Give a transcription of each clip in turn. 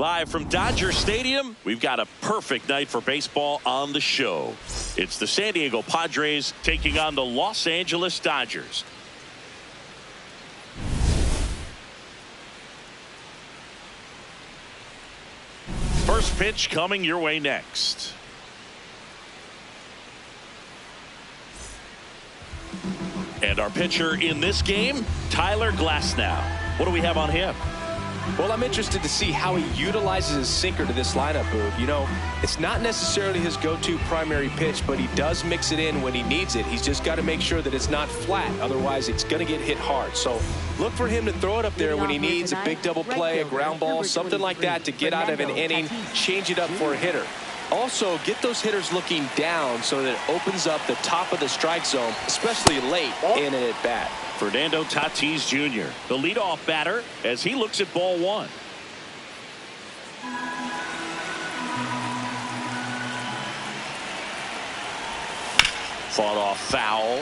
Live from Dodger Stadium, we've got a perfect night for baseball on the show. It's the San Diego Padres taking on the Los Angeles Dodgers. First pitch coming your way next. And our pitcher in this game, Tyler Glasnow. What do we have on him? Well, I'm interested to see how he utilizes his sinker to this lineup, Boog. You know, it's not necessarily his go-to primary pitch, but he does mix it in when he needs it. He's just got to make sure that it's not flat. Otherwise, it's going to get hit hard. So look for him to throw it up there when he needs a big double play, a ground ball, something like that to get out of an inning, change it up for a hitter. Also, get those hitters looking down so that it opens up the top of the strike zone, especially late in an at-bat. Fernando Tatis Jr., the leadoff batter, as he looks at ball one. Fought off foul.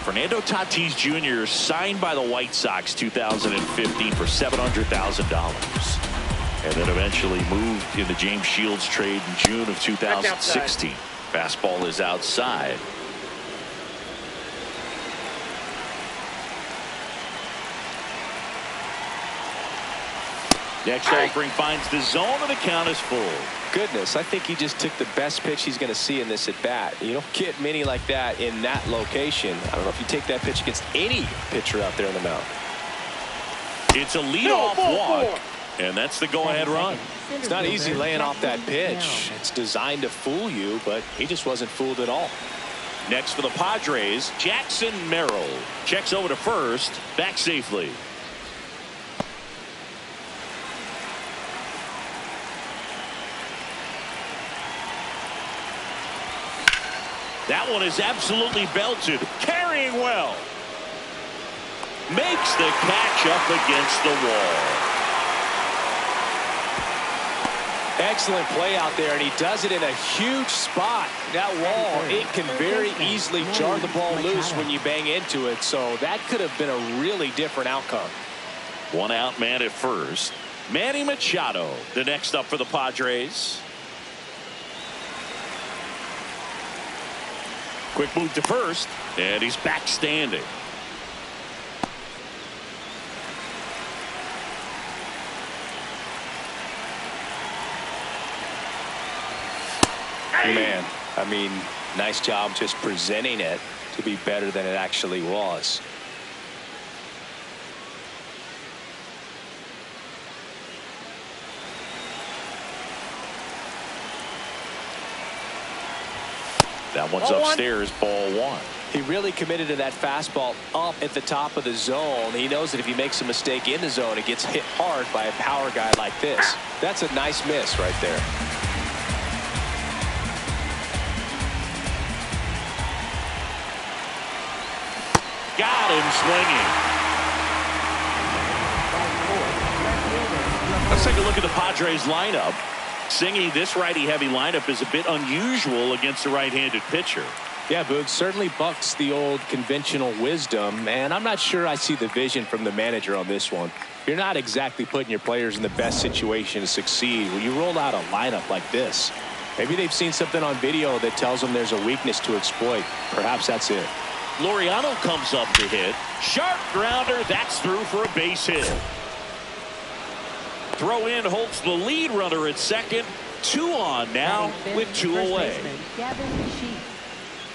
Fernando Tatis Jr. signed by the White Sox 2015 for $700,000. And then eventually moved in the James Shields trade in June of 2016. Fastball is outside. Next offering finds the zone and the count is full. Goodness, I think he just took the best pitch he's going to see in this at bat. You don't get many like that in that location. I don't know if you take that pitch against any pitcher out there in the mound. It's a leadoff walk, and that's the go-ahead run. It's not easy laying off that pitch. It's designed to fool you, but he just wasn't fooled at all. Next for the Padres, Jackson Merrill checks over to first, back safely. That one is absolutely belted, carrying well. Makes the catch up against the wall. Excellent play out there, and he does it in a huge spot. That wall, it can very easily jar the ball loose when you bang into it, so that could have been a really different outcome. One out man at first. Manny Machado, the next up for the Padres. Quick move to first, and he's back standing. Man, I mean, nice job just presenting it to be better than it actually was. That one's upstairs, ball one. He really committed to that fastball up at the top of the zone. He knows that if he makes a mistake in the zone, it gets hit hard by a power guy like this. That's a nice miss right there. Got him swinging. Let's take a look at the Padres lineup. Singy, this righty-heavy lineup is a bit unusual against a right-handed pitcher. Yeah, Boog, certainly bucks the old conventional wisdom, and I'm not sure I see the vision from the manager on this one. You're not exactly putting your players in the best situation to succeed when you roll out a lineup like this. Maybe they've seen something on video that tells them there's a weakness to exploit. Perhaps that's it. Laureano comes up to hit. Sharp grounder, that's through for a base hit. Throw in holds the lead runner at second. 2 on now with 2 away.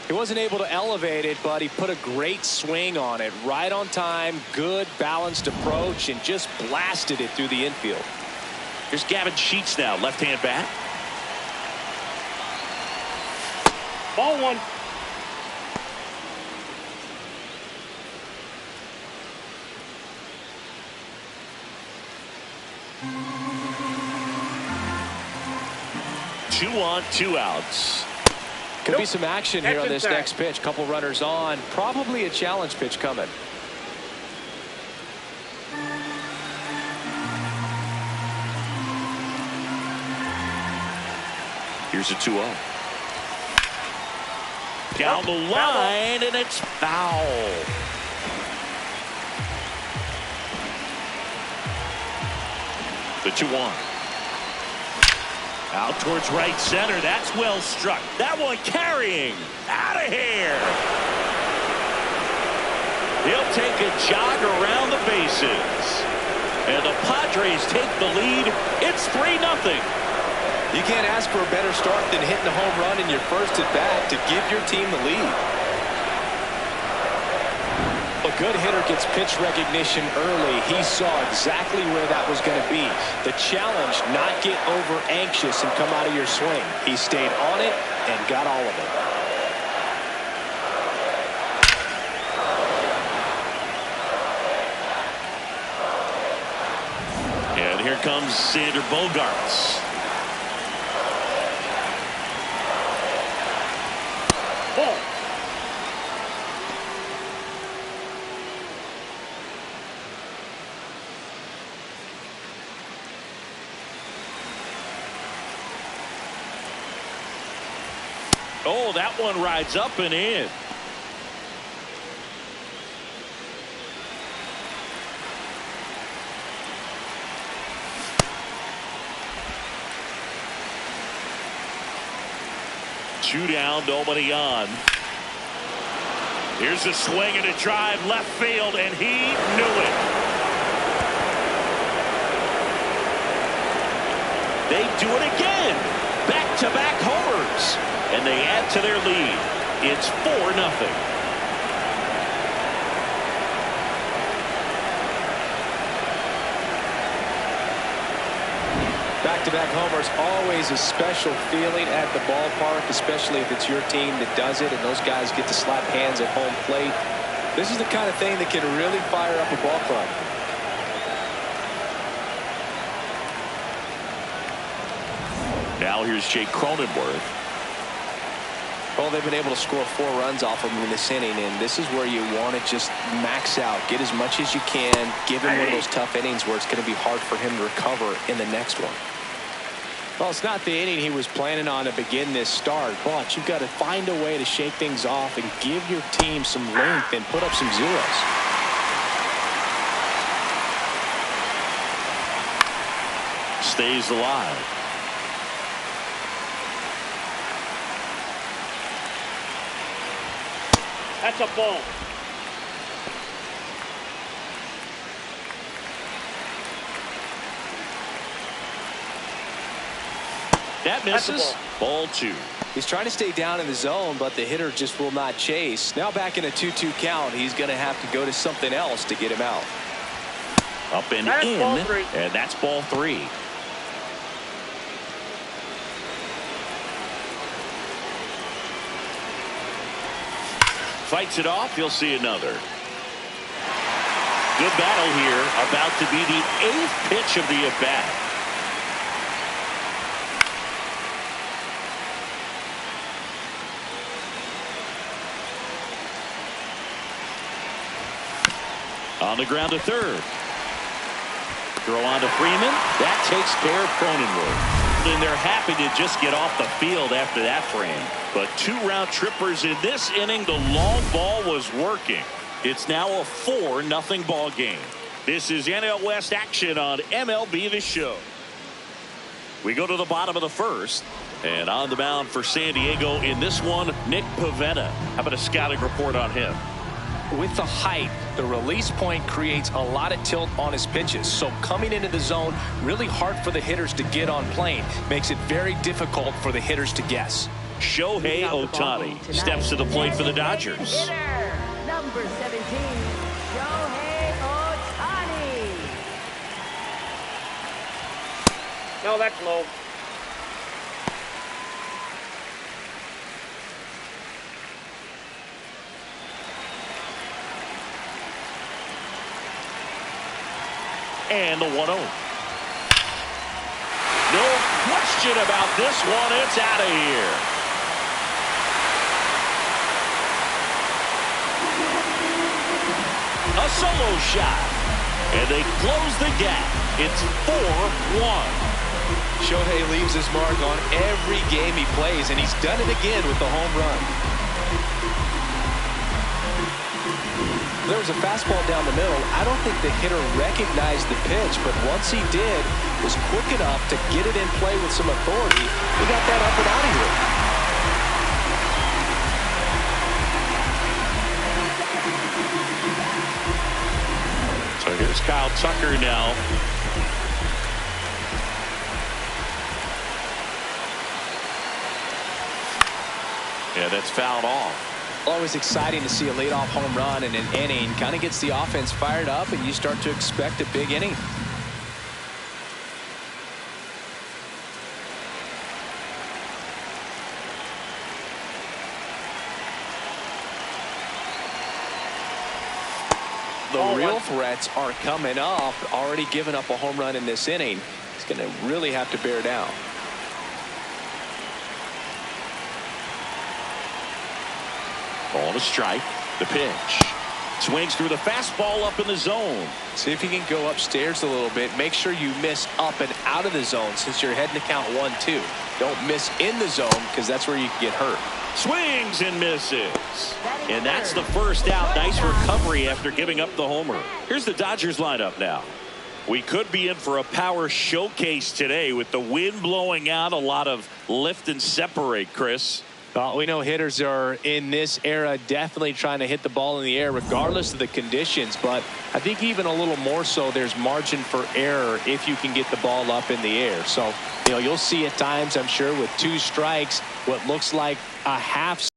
He wasn't able to elevate it, but he put a great swing on it. Right on time, good balanced approach, and just blasted it through the infield. Here's Gavin Sheets now, left-hand bat. Ball one. Two on, 2 outs. Could be some action here on this next pitch. Couple runners on. Probably a challenge pitch coming. Here's a 2-0. Down the line, and it's foul. The 2-1. Out towards right center. That's well struck. That one carrying. Out of here. He'll take a jog around the bases. And the Padres take the lead. It's 3-0. You can't ask for a better start than hitting a home run in your first at bat to give your team the lead. A good hitter gets pitch recognition early. He saw exactly where that was going to be. The challenge, not get over anxious and come out of your swing. He stayed on it and got all of it. And here comes Sander Bogaerts. Ball. Oh, that one rides up and in. Two down, nobody on. Here's a swing and a drive left field, and he knew it. They do it again. Back-to-back homers. And they add to their lead. It's 4-0. Back-to-back homers, always a special feeling at the ballpark, especially if it's your team that does it and those guys get to slap hands at home plate. This is the kind of thing that can really fire up a ball club. Now here's Jake Cronenworth. Well, they've been able to score 4 runs off of him in this inning, and this is where you want to just max out, get as much as you can, give him one of those tough innings where it's going to be hard for him to recover in the next one. Well, it's not the inning he was planning on to begin this start, but you've got to find a way to shake things off and give your team some length and put up some zeros. Stays alive. That's a ball. That misses. Ball 2. He's trying to stay down in the zone, but the hitter just will not chase. Now back in a 2-2 count, he's going to have to go to something else to get him out. Up and That's in, ball 3. And that's ball 3. Fights it off. You'll see another. Good battle here. About to be the 8th pitch of the at-bat. On the ground to third. Throw on to Freeman. That takes care of Cronenworth. And they're happy to just get off the field after that frame. But 2 round trippers in this inning. The long ball was working. It's now a 4-0 ball game. This is NL West action on MLB The Show. We go to the bottom of the first. And on the mound for San Diego in this one, Nick Pivetta. How about a scouting report on him? With the height, the release point creates a lot of tilt on his pitches. So coming into the zone, really hard for the hitters to get on plane. Makes it very difficult for the hitters to guess. Shohei Ohtani steps to the plate for the Dodgers. Hitter, number 17, Shohei Ohtani. No, that's low. And the 1-0. No question about this one. It's out of here. A solo shot. And they close the gap. It's 4-1. Shohei leaves his mark on every game he plays, and he's done it again with the home run. There was a fastball down the middle. I don't think the hitter recognized the pitch, but once he did, was quick enough to get it in play with some authority. He got that up and out of here. So here's Kyle Tucker now. Yeah, that's fouled off. Always exciting to see a leadoff home run in an inning. Kind of gets the offense fired up, and you start to expect a big inning. The real threats are coming up. Already given up a home run in this inning. He's going to really have to bear down. Ball to strike. The pitch. Swings through the fastball up in the zone. See if he can go upstairs a little bit. Make sure you miss up and out of the zone since you're heading to count 1-2. Don't miss in the zone because that's where you can get hurt. Swings and misses. And that's the first out. Nice recovery after giving up the homer. Here's the Dodgers lineup now. We could be in for a power showcase today with the wind blowing out. A lot of lift and separate, Chris. We know hitters are in this era definitely trying to hit the ball in the air regardless of the conditions, but I think even a little more so there's margin for error if you can get the ball up in the air. So, you'll see at times, I'm sure, with 2 strikes, what looks like a half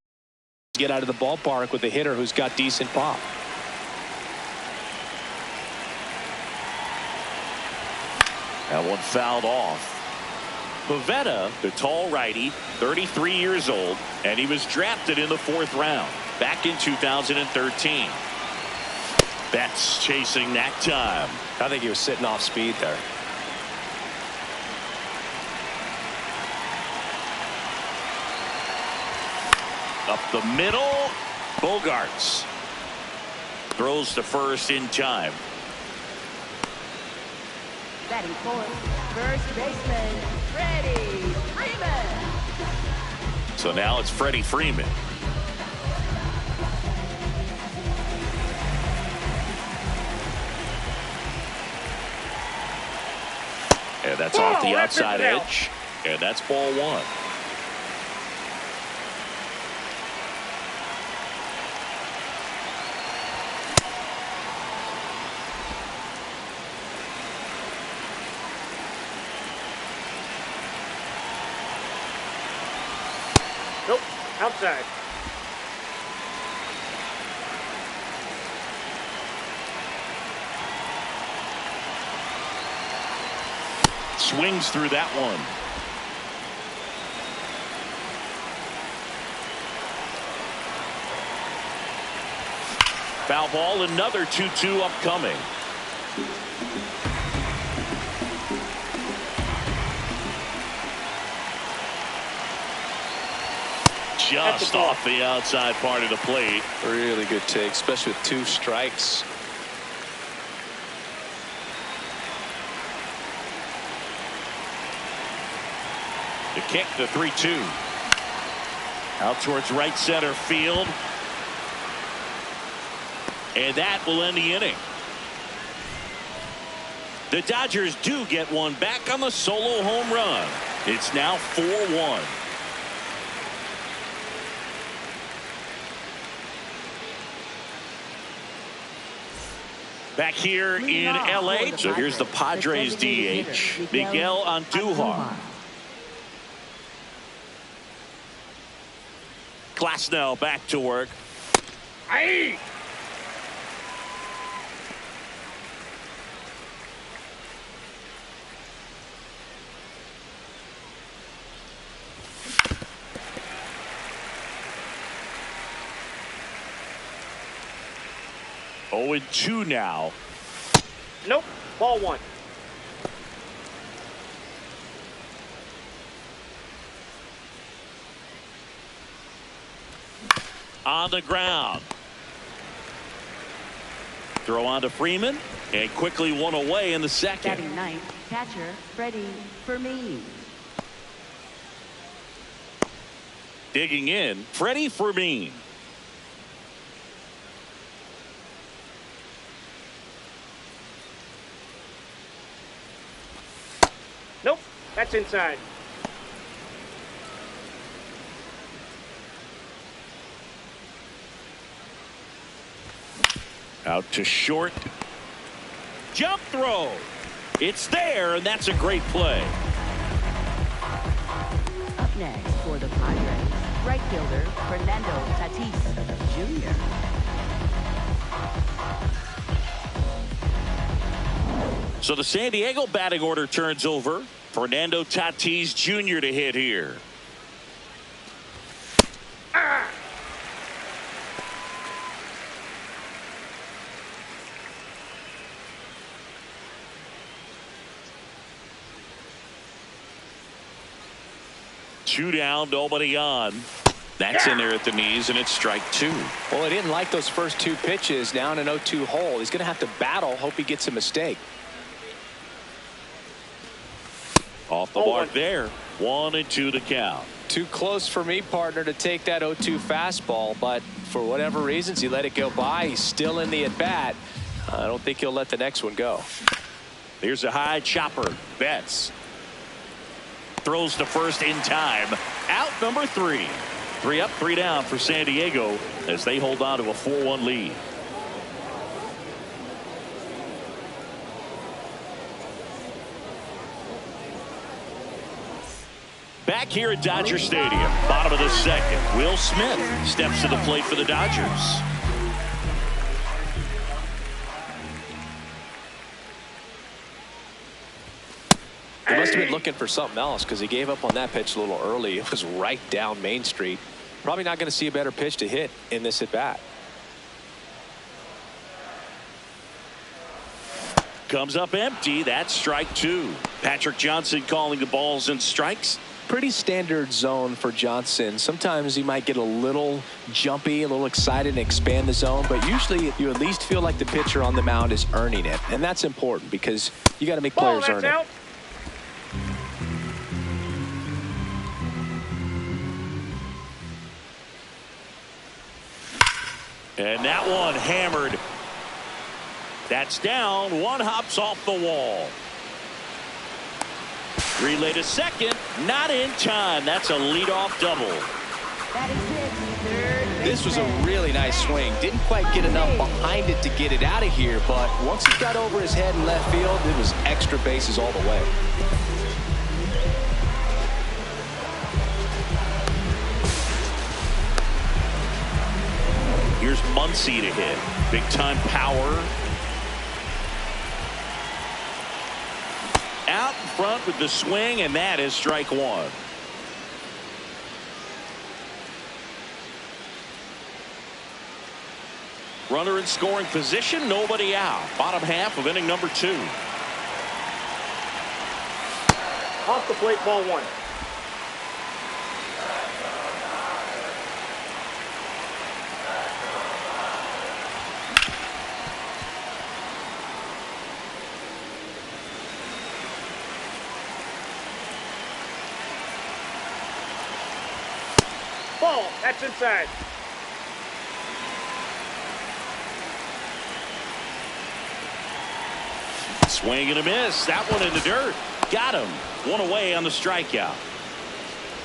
get out of the ballpark with a hitter who's got decent pop. That one fouled off. Pivetta, the tall righty, 33 years old, and he was drafted in the 4th round back in 2013. Betts chasing that time. I think he was sitting off speed there. Up the middle, Bogarts throws to first in time. Batting fourth, first baseman, Freddie Freeman. So now it's Freddie Freeman. And that's off the outside edge. And that's ball 1. Nope. Outside. Swings through that one. Foul ball, another 2-2 upcoming. Just off the outside part of the plate. Really good take, especially with 2 strikes. The kick, the 3-2. Out towards right center field. And that will end the inning. The Dodgers do get one back on the solo home run. It's now 4-1. Back here in L.A. So here's the Padres DH, Miguel Andujar. Glasnow back to work. Aye. Oh, and 2 now. Nope. Ball 1. On the ground. Throw on to Freeman, And quickly one away in the second. Batting ninth, catcher Freddie Fermin. Digging in, Freddie Fermin. Nope, that's inside. Out to short. Jump throw. It's there, and that's a great play. Up next for the Padres, right fielder Fernando Tatis Jr. So the San Diego batting order turns over. Fernando Tatis Jr. to hit here. Two down, nobody on. That's in there at the knees, and it's strike two. Well, he didn't like those first two pitches. Now in an 0-2 hole. He's going to have to battle. Hope he gets a mistake. Off the mark there. 1-2 to count. Too close for me, partner, to take that 0-2 fastball, but for whatever reasons, he let it go by. He's still in the at-bat. I don't think he'll let the next one go. Here's a high chopper. Betts throws to first in time. Out number 3. 3 up, 3 down for San Diego as they hold on to a 4-1 lead. Back here at Dodger Stadium, bottom of the second, Will Smith steps to the plate for the Dodgers. He must have been looking for something else because he gave up on that pitch a little early. It was right down Main Street. Probably not going to see a better pitch to hit in this at bat. Comes up empty. That's strike two. Patrick Johnson calling the balls and strikes. Pretty standard zone for Johnson. Sometimes he might get a little jumpy, a little excited and expand the zone, but usually you at least feel like the pitcher on the mound is earning it, and that's important because you got to make players earn it. And that one hammered. That's down. One hops off the wall. Relay to second. Not in time. That's a leadoff double. This was a really nice swing. Didn't quite get enough behind it to get it out of here, but once he got over his head in left field, it was extra bases all the way. Here's Muncy to hit. Big time power. Out in front with the swing, and that is strike one. Runner in scoring position, nobody out. Bottom half of inning number 2. Off the plate, ball 1. Ball, that's inside. Swing and a miss. That one in the dirt. Got him. One away on the strikeout.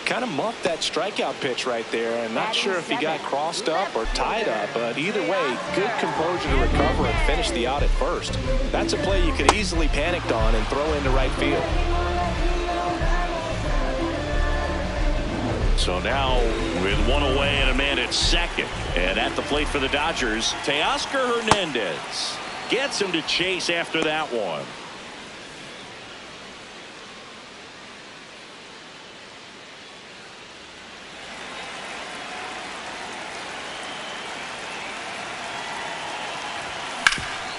Kind of muffed that strikeout pitch right there, and not sure if he got crossed up or tied up, but either way, good composure to recover and finish the out at first. That's a play you could easily panicked on and throw into right field. So now with one away and a man at second, and at the plate for the Dodgers, Teoscar Hernandez gets him to chase after that one.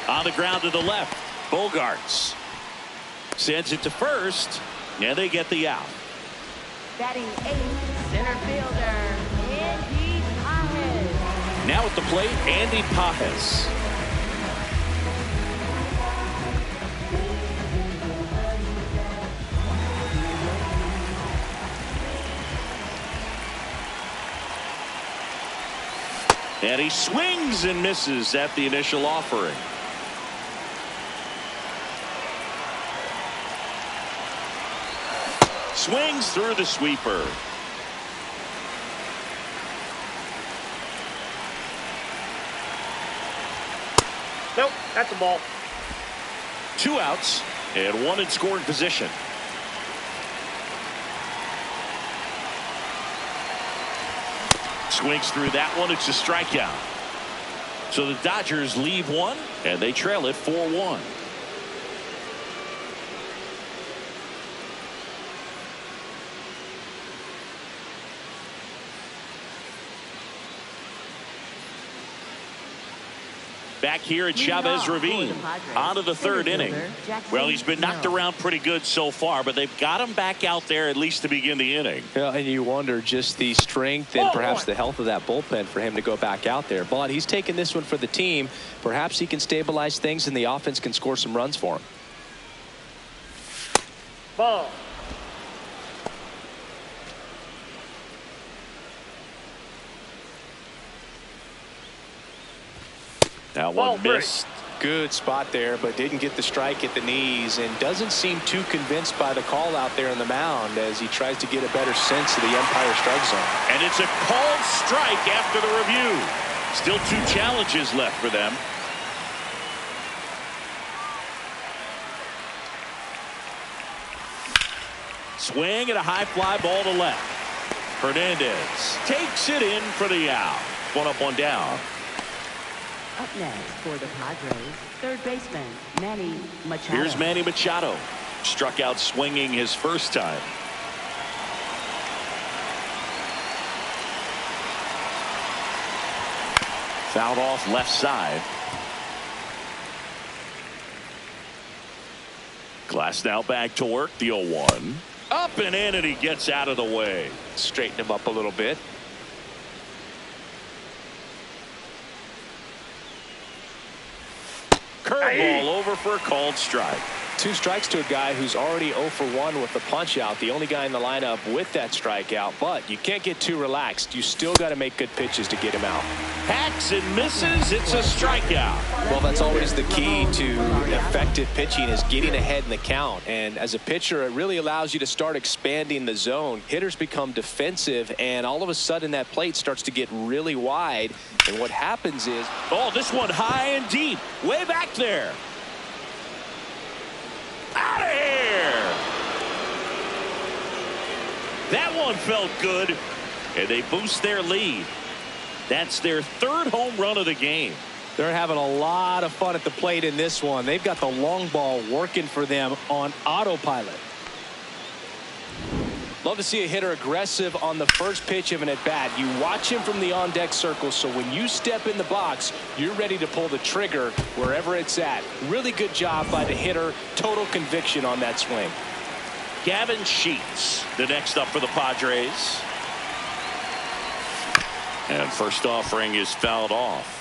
On the ground to the left, Bogarts sends it to first, and they get the out. Batting 8th, center fielder Andy Pajes. Now at the plate, Andy Pajes. And he swings and misses at the initial offering. Swings through the sweeper. Nope, that's a ball. 2 outs and 1 in scoring position. Swings through that one. It's a strikeout. So the Dodgers leave 1 and they trail it 4-1. Back here at Chavez Ravine, on to the 3rd inning. Well, he's been knocked around pretty good so far, but they've got him back out there at least to begin the inning. Yeah, and you wonder just the strength and perhaps the health of that bullpen for him to go back out there. But he's taking this one for the team. Perhaps he can stabilize things and the offense can score some runs for him. Ball. That one missed. Good spot there, but didn't get the strike at the knees and doesn't seem too convinced by the call out there on the mound as he tries to get a better sense of the umpire strike zone. And it's a called strike after the review. Still 2 challenges left for them. Swing and a high fly ball to left. Hernandez takes it in for the out. 1 up, 1 down. Up next for the Padres, 3rd baseman Manny Machado. Here's Manny Machado. Struck out swinging his first time. Fouled off left side. Glass now back to work. The 0-1. Up and in, and he gets out of the way. Straighten him up a little bit. Curveball over for a called strike. 2 strikes to a guy who's already 0 for 1 with the punch out. The only guy in the lineup with that strikeout. But you can't get too relaxed. You still got to make good pitches to get him out. Hacks and misses. It's a strikeout. Well, that's always the key to effective pitching is getting ahead in the count. And as a pitcher, it really allows you to start expanding the zone. Hitters become defensive, and all of a sudden that plate starts to get really wide. And what happens is, oh, this one high and deep, way back there. Out of here. That one felt good, and they boost their lead. That's their 3rd home run of the game. they're having a lot of fun at the plate in this one. They've got the long ball working for them on autopilot. Love to see a hitter aggressive on the first pitch of an at-bat. You watch him from the on-deck circle, so when you step in the box, you're ready to pull the trigger wherever it's at. Really good job by the hitter. Total conviction on that swing. Gavin Sheets, the next up for the Padres. And first offering is fouled off.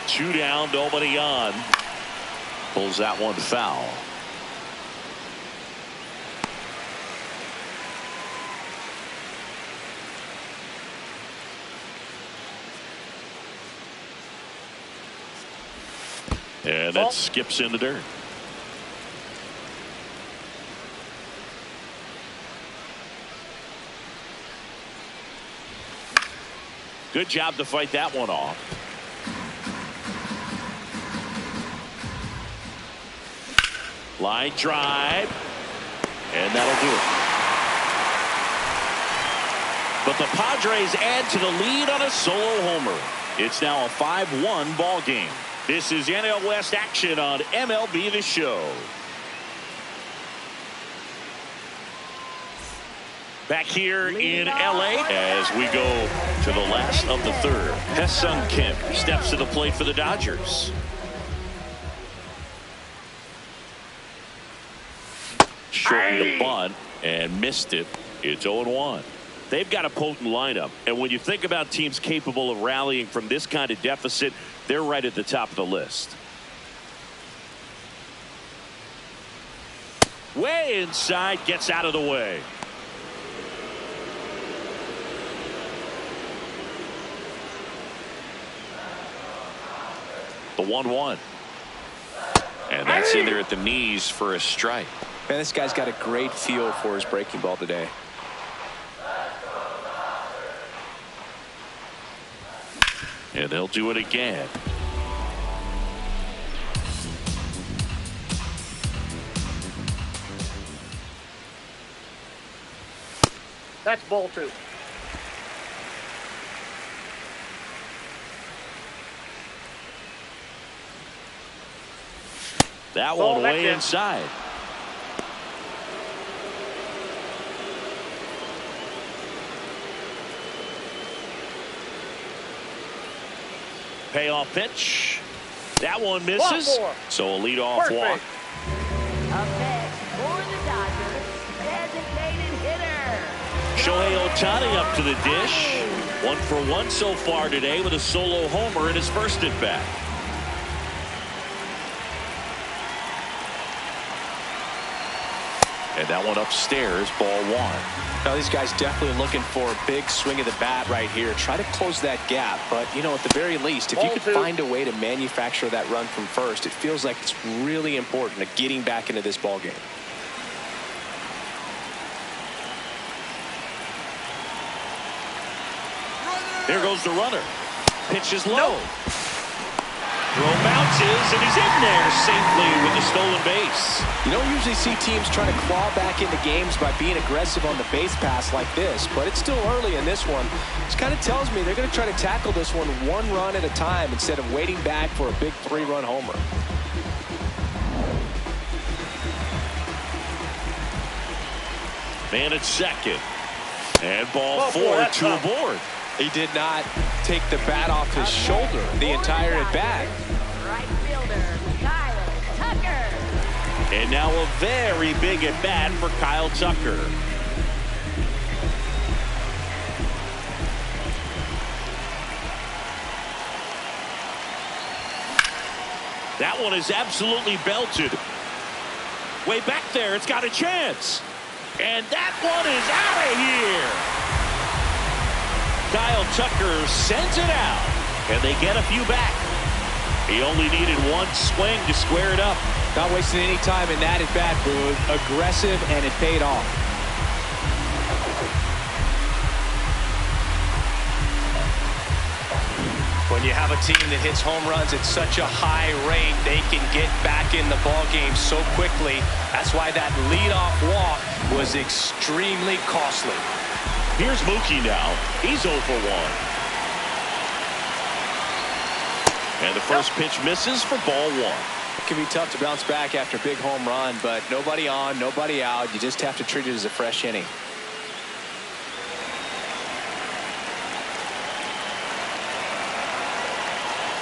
Two down, nobody on. Pulls that one foul. And that skips in the dirt. Good job to fight that one off. Line drive, and that'll do it. But the Padres add to the lead on a solo homer. It's now a 5-1 ball game. This is NL West action on MLB The Show. Back here in LA as we go to the last of the third. Ha-Seong Kim steps to the plate for the Dodgers. Shortened the bunt and missed it. It's 0-1. They've got a potent lineup, and when you think about teams capable of rallying from this kind of deficit, they're right at the top of the list. Way inside, gets out of the way. The 1-1. And that's in there at the knees for a strike. Man, this guy's got a great feel for his breaking ball today. And they'll do it again. That's ball 2. That Ball one way inside. Payoff pitch. That one misses. So a leadoff walk. Up next for the Dodgers, designated hitter. Shohei Ohtani up to the dish. 1 for 1 so far today with a solo homer in his first at bat. And that one upstairs, ball 1. Now these guys definitely looking for a big swing of the bat right here. Try to close that gap. But, you know, at the very least, if you could find a way to manufacture that run from first, it feels like it's really important to getting back into this ball game. There goes the runner. Pitch is low. Throw bounces, and he's in there safely with the stolen base. You don't usually see teams trying to claw back into games by being aggressive on the base pass like this, but it's still early in this one. This kind of tells me they're going to try to tackle this one run at a time instead of waiting back for a big 3-run homer. Man at second. And ball 4, 2 aboard. He did not take the bat off his shoulder the entire at bat. Right fielder, Kyle Tucker. And now a very big at bat for Kyle Tucker. That one is absolutely belted. Way back there, it's got a chance. And that one is out of here. Kyle Tucker sends it out, and they get a few back. He only needed one swing to square it up. Not wasting any time in that at bat, Booth. Aggressive, and it paid off. When you have a team that hits home runs at such a high rate, they can get back in the ball game so quickly. That's why that leadoff walk was extremely costly. Here's Mookie now. He's 0 for 1. And the first pitch misses for ball 1. It can be tough to bounce back after a big home run, but nobody on, nobody out. You just have to treat it as a fresh inning.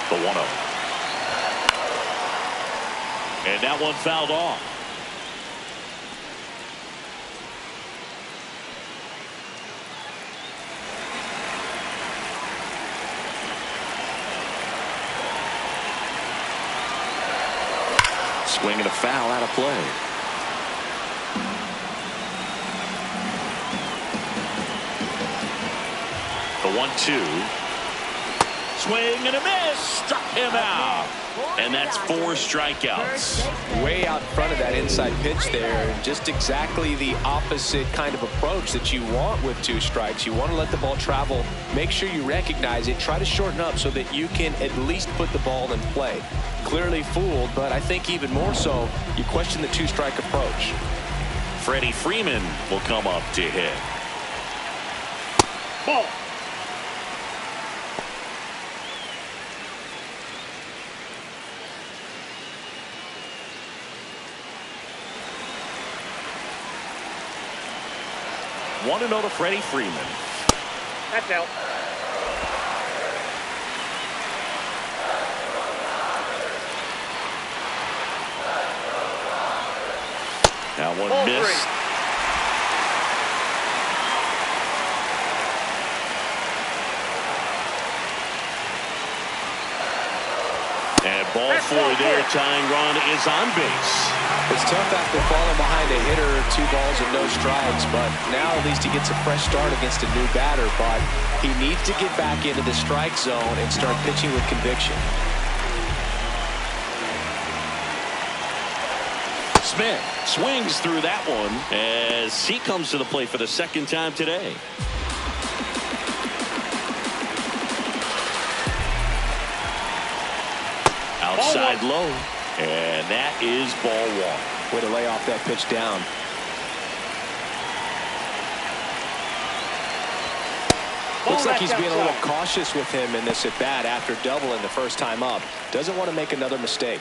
The 1-0. And that one fouled off. Swing and a foul out of play. The 1-2. Swing and a miss. Struck him out. And that's 4 strikeouts. Way out front of that inside pitch there. Just exactly the opposite kind of approach that you want with 2 strikes. You want to let the ball travel. Make sure you recognize it. Try to shorten up so that you can at least put the ball in play. Clearly fooled, but I think even more so, you question the 2-strike approach. Freddie Freeman will come up to hit. Ball. Want to know to Freddie Freeman. That's out. That one Ball missed. 3. And Ball four there. Tying run is on base. It's tough after falling behind a hitter, 2 balls and no strikes, but now at least he gets a fresh start against a new batter, but he needs to get back into the strike zone and start pitching with conviction. Smith swings through that one as he comes to the plate for the second time today. Outside low, and that is ball 1. Way to lay off that pitch down. Looks like he's being a little cautious with him in this at bat after doubling the first time up. Doesn't want to make another mistake.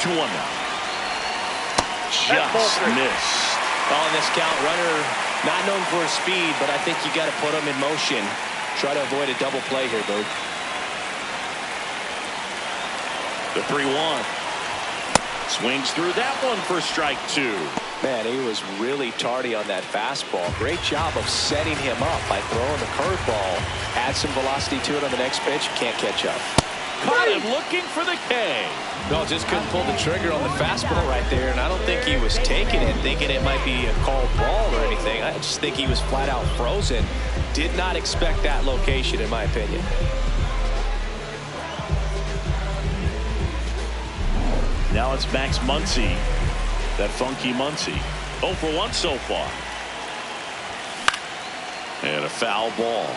Two one now. Just missed. On this count, runner not known for his speed, but I think you got to put him in motion. Try to avoid a double play here, Boog. The 3-1. Swings through that one for strike 2. Man, he was really tardy on that fastball. Great job of setting him up by throwing the curveball. Add some velocity to it on the next pitch. Can't catch up. Caught him looking for the K. No, just couldn't pull the trigger on the fastball right there, and I don't think he was taking it, thinking it might be a called ball or anything. I just think he was flat out frozen. Did not expect that location, in my opinion. Now it's Max Muncy, that funky Muncy. 0 for 1 so far. And a foul ball.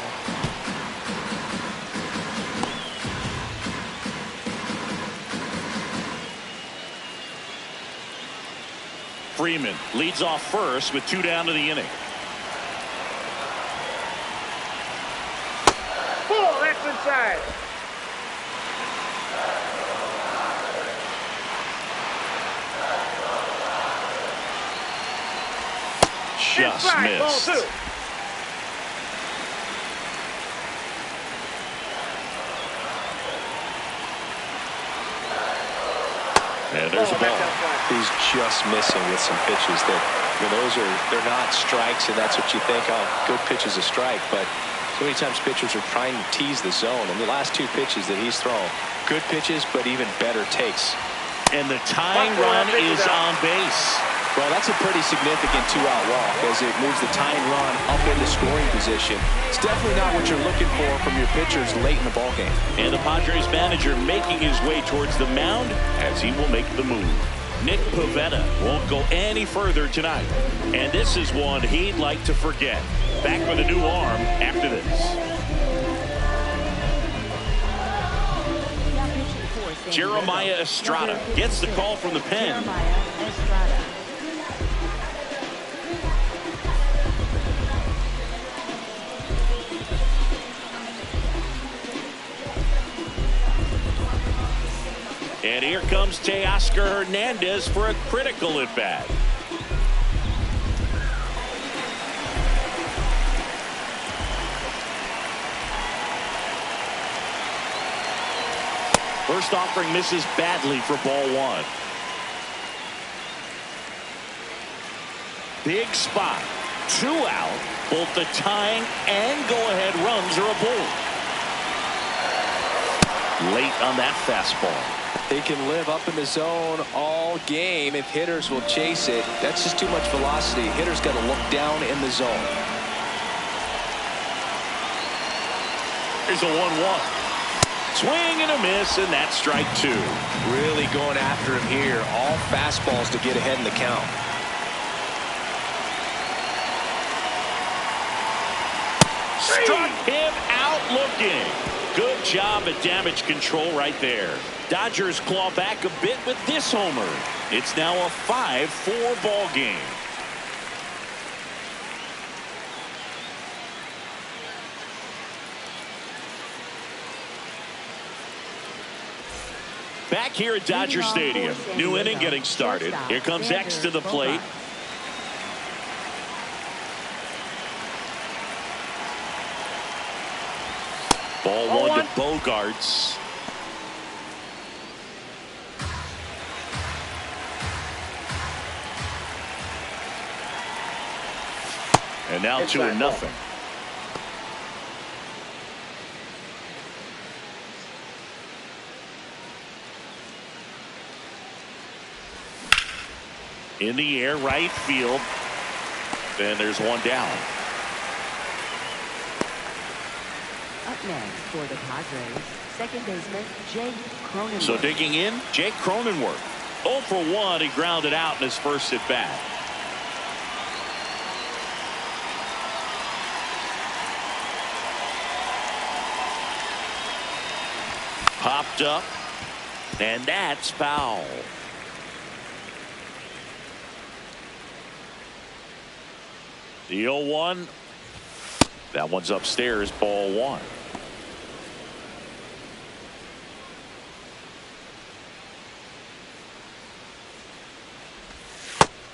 Freeman leads off first with 2 down to the inning. Ball, that's inside. Just inside, missed. Ball 2. And there's a ball. He's just missing with some pitches that, I mean, they're not strikes, and that's what you think, oh, good pitch is a strike, but so many times pitchers are trying to tease the zone, and the last 2 pitches that he's thrown, good pitches, but even better takes. And the tying run is on base. Well, that's a pretty significant 2-out walk as it moves the tying run up into scoring position. It's definitely not what you're looking for from your pitchers late in the ballgame. And the Padres manager making his way towards the mound as he will make the move. Nick Pivetta won't go any further tonight. And this is one he'd like to forget. Back with a new arm after this. Jeremiah Estrada gets the call from the pen. And here comes Teoscar Hernandez for a critical at bat. First offering misses badly for ball 1. Big spot. 2 out. Both the tying and go-ahead runs are aboard. Late on that fastball. They can live up in the zone all game if hitters will chase it. That's just too much velocity. Hitters got to look down in the zone. Here's a 1-1. Swing and a miss, and that's strike 2. Really going after him here. All fastballs to get ahead in the count. Struck him out looking. Good job at damage control right there. Dodgers claw back a bit with this homer. It's now a 5-4 ball game. Back here at Dodger Stadium. New inning getting started. Here comes X to the plate. Ball 1 to Bogarts. And now 2-0. In the air, right field. And there's one down. Up next for the Padres, second baseman Jake Cronenworth. So digging in, Jake Cronenworth. 0 for 1. He grounded out in his first at bat. Popped up, and that's foul. The 0-1. That one's upstairs, ball 1.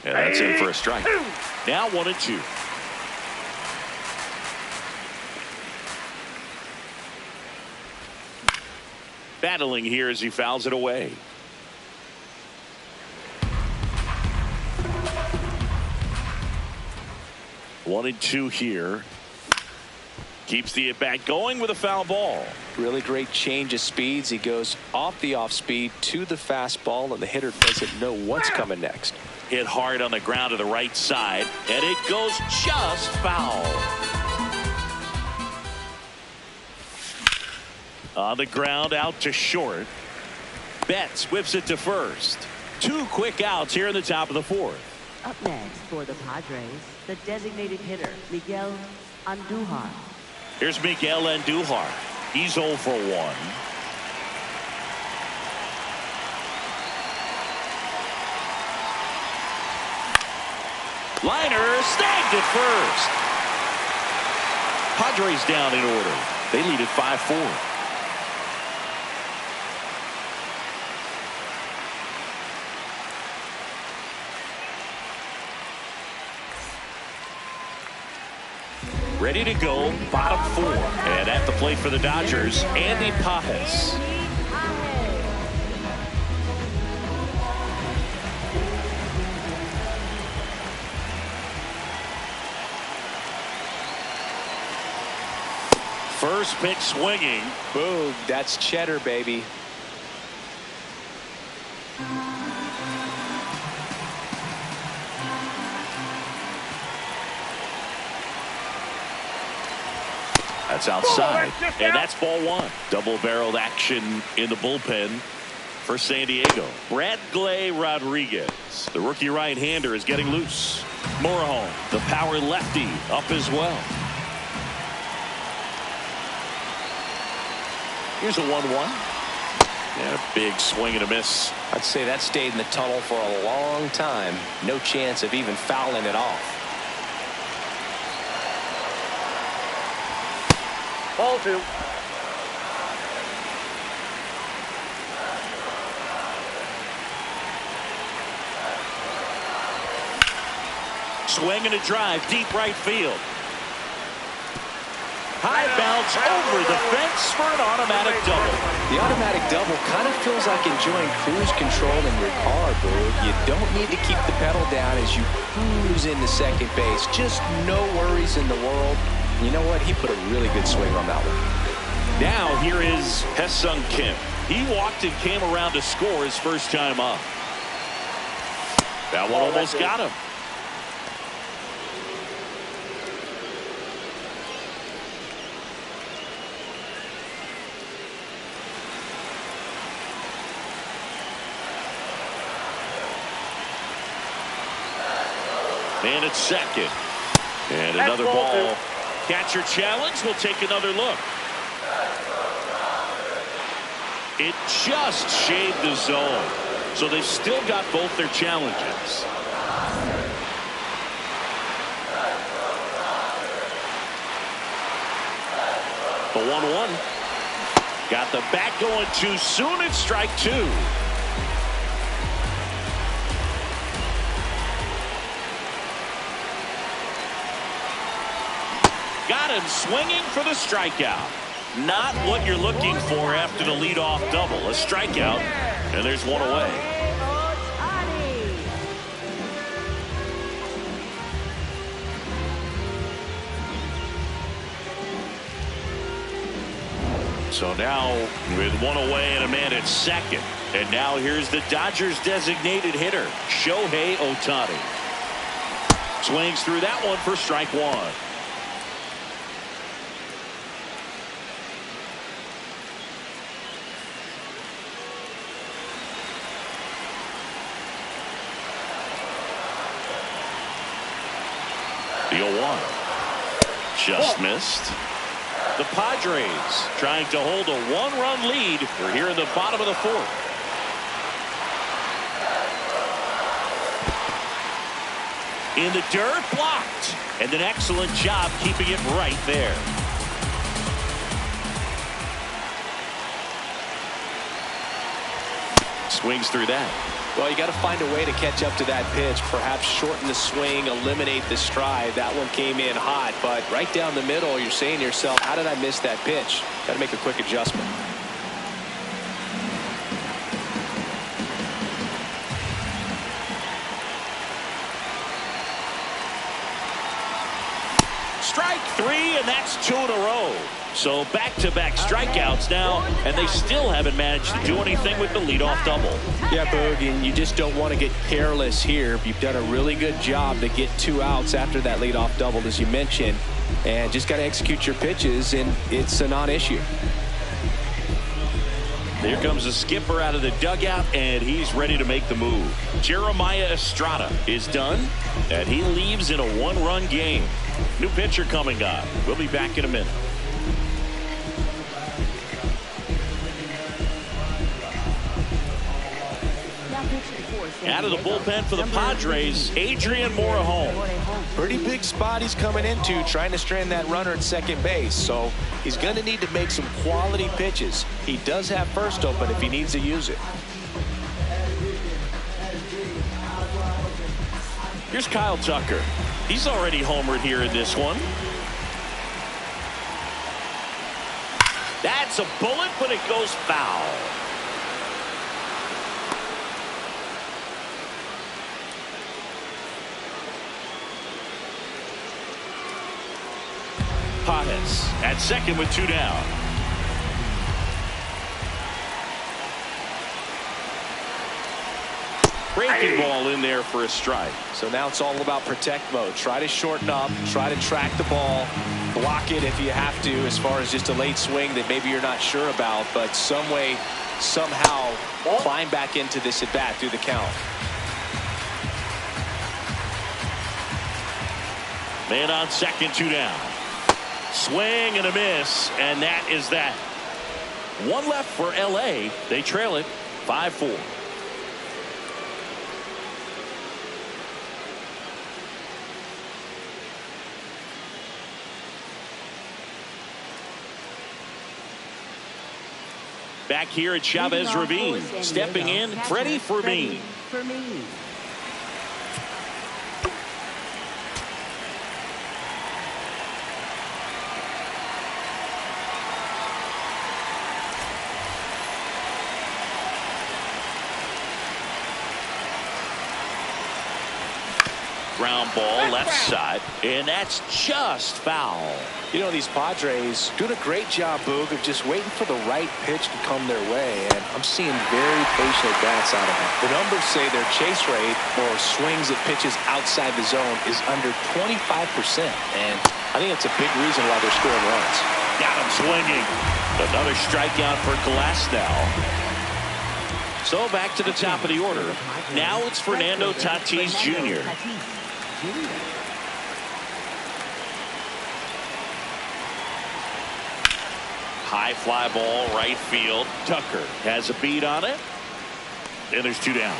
And that's in for a strike. Now 1-2. Battling here as he fouls it away. One and two here. Keeps the at-bat going with a foul ball. Really great change of speeds. He goes off the off-speed to the fastball, and the hitter doesn't know what's coming next. Hit hard on the ground to the right side, and it goes just foul. On the ground, out to short. Betts whips it to first. 2 quick outs here in the top of the 4th. Up next for the Padres, the designated hitter Miguel Andujar. Here's Miguel Andujar. He's 0 for 1. Liner snagged at first. Padres down in order. They lead at 5-4. Ready to go, bottom 4. And at the plate for the Dodgers, Andy Pajes. First pitch swinging. Boom, that's cheddar, baby. That's outside, and that's ball 1. Double-barreled action in the bullpen for San Diego. Bradley Rodriguez, the rookie right-hander, is getting loose. Morejon, the power lefty, up as well. Here's a 1-1. And a big swing and a miss. I'd say that stayed in the tunnel for a long time. No chance of even fouling it off. Ball 2. Swing and a drive, deep right field. High bounce over the fence for an automatic double. The automatic double kind of feels like enjoying cruise control in your car, Boog. You don't need to keep the pedal down as you cruise into second base. Just no worries in the world. You know what? He put a really good swing on that one. Now here is Hae-Sung Kim. He walked and came around to score his first time up. That one almost got him. And it's second. And another ball. Catcher challenge. We'll take another look. It just shaved the zone. So they've still got both their challenges. The 1-1. Got the bat going too soon. It's strike 2. Got him swinging for the strikeout. Not what you're looking for after the leadoff double. A strikeout, and there's one away. So now with one away and a man at second, And now here's the Dodgers designated hitter, Shohei Ohtani. Swings through that one for strike one. The 0-1. Just missed. The Padres trying to hold a one-run lead. We're here in the bottom of the fourth. In the dirt, blocked. And an excellent job keeping it right there. Swings through that. Well, you got to find a way to catch up to that pitch. Perhaps shorten the swing, eliminate the stride. That one came in hot, but right down the middle, you're saying to yourself, how did I miss that pitch? Got to make a quick adjustment. Strike three, and that's 2 in a row. So back-to-back strikeouts now, and they still haven't managed to do anything with the leadoff double. Yeah, Boog, and you just don't want to get careless here. You've done a really good job to get 2 outs after that leadoff double, as you mentioned, and just got to execute your pitches, and it's a non-issue. Here comes the skipper out of the dugout, and he's ready to make the move. Jeremiah Estrada is done, and he leaves in a 1-run game. New pitcher coming up. We'll be back in a minute. Out of the bullpen for the Padres, Adrian Morejon. Pretty big spot he's coming into, trying to strand that runner at second base. So he's going to need to make some quality pitches. He does have first open if he needs to use it. Here's Kyle Tucker. He's already homered here in this one. That's a bullet, but it goes foul. Potts at second with 2 down. Breaking ball in there for a strike. So now it's all about protect mode. Try to shorten up, try to track the ball, block it if you have to, as far as just a late swing that maybe you're not sure about, but some way, somehow climb back into this at bat through the count. Man on second, 2 down. Swing and a miss, and that is that. 1 left for LA. They trail it 5-4. Back here at Chavez Ravine, stepping in, Freddie Fermin. Ground ball left side, and that's just foul. You know, these Padres doing a great job, Boog, of just waiting for the right pitch to come their way, and I'm seeing very patient bats out of them. The numbers say their chase rate or swings at pitches outside the zone is under 25%, and I think it's a big reason why they're scoring runs. Got him swinging. Another strikeout for Glasnow. So back to the top of the order. Now it's Fernando Tatis Jr. High fly ball right field. Tucker has a beat on it. And there's 2 down.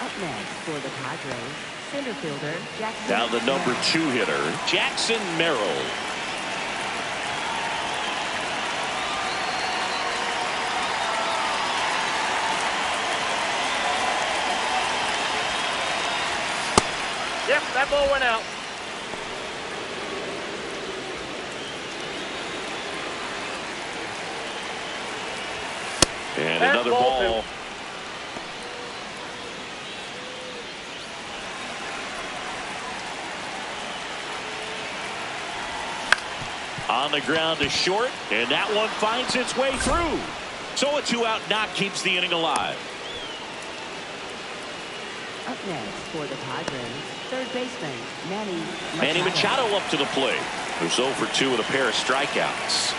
Up next for the Padres, center fielder Jackson. Now the number 2 hitter, Jackson Merrill. Yep, that ball went out. And another ball. On the ground to short, and that one finds its way through. So a 2-out knock keeps the inning alive. Up next for the Padres, third baseman Manny Machado up to the plate. Who's 0 for 2 with a pair of strikeouts.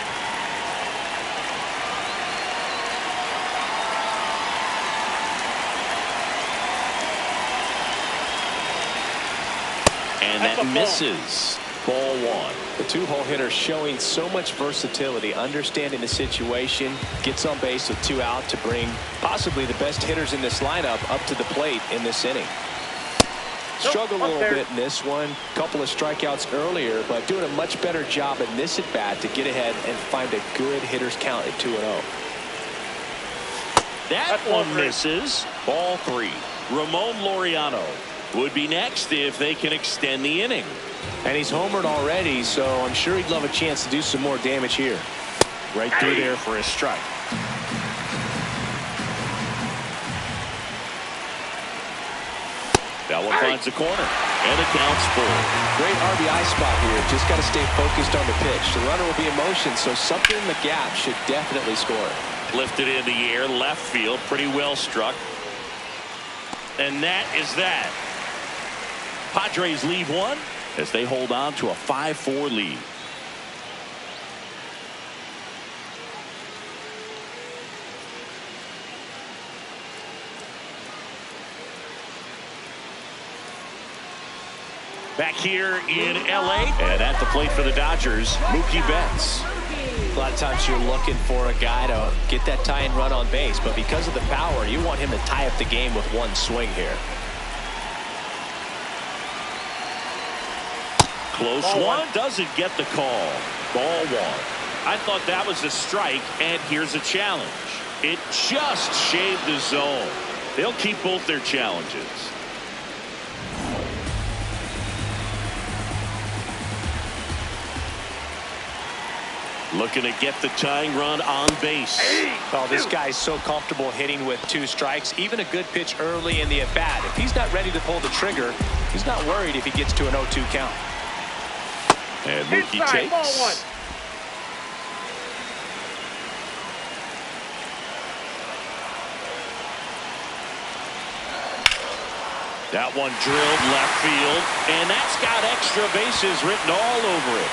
And that misses. Ball 1. The two-hole hitter showing so much versatility, understanding the situation, gets on base with 2 out to bring possibly the best hitters in this lineup up to the plate in this inning. Struggled a little bit in this one. Couple of strikeouts earlier, but doing a much better job in this at bat to get ahead and find a good hitter's count at 2-0. That one misses. Ball 3. Ramon Laureano would be next if they can extend the inning. And he's homered already, so I'm sure he'd love a chance to do some more damage here. Right through there for a strike. That one finds the corner, and it counts 4. Great RBI spot here. Just got to stay focused on the pitch. The runner will be in motion, so something in the gap should definitely score. Lifted in the air, left field, pretty well struck. And that is that. Padres leave 1 as they hold on to a 5-4 lead. Back here in LA, and at the plate for the Dodgers, Mookie Betts. A lot of times you're looking for a guy to get that tying run on base, but because of the power, you want him to tie up the game with one swing here. Close one, doesn't get the call. Ball 1. I thought that was a strike, and here's a challenge. It just shaved the zone. They'll keep both their challenges. Looking to get the tying run on base. Oh, this guy's so comfortable hitting with 2 strikes. Even a good pitch early in the at-bat. If he's not ready to pull the trigger, he's not worried if he gets to an 0-2 count. And Mookie takes. Ball 1. That one drilled left field, and that's got extra bases written all over it.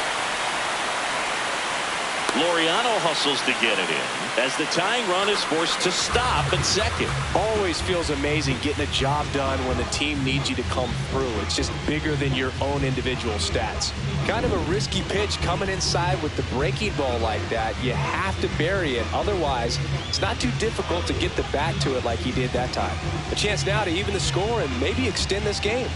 Laureano hustles to get it in as the tying run is forced to stop at second. Always feels amazing getting a job done when the team needs you to come through. It's just bigger than your own individual stats. Kind of a risky pitch coming inside with the breaking ball like that. You have to bury it. Otherwise, it's not too difficult to get the bat to it like he did that time. A chance now to even the score and maybe extend this game.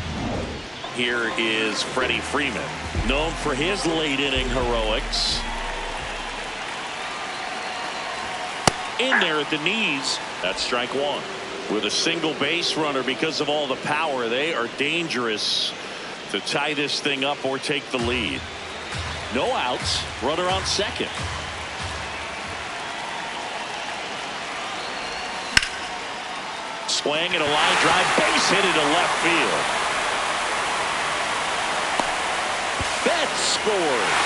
Here is Freddie Freeman, known for his late inning heroics. In there at the knees. That's strike 1. With a single base runner, because of all the power, they are dangerous to tie this thing up or take the lead. No outs. Runner on second. Swing and a line drive. Base hit into left field. Betts scores.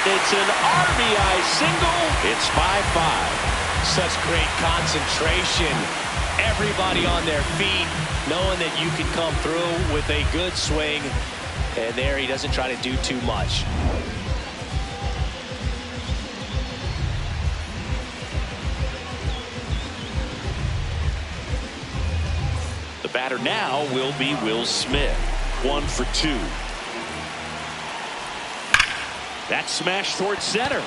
It's an RBI single. It's 5-5. Such great concentration. Everybody on their feet, knowing that you can come through with a good swing. And there he doesn't try to do too much. The batter now will be Will Smith. 1 for 2. That's smashed towards center.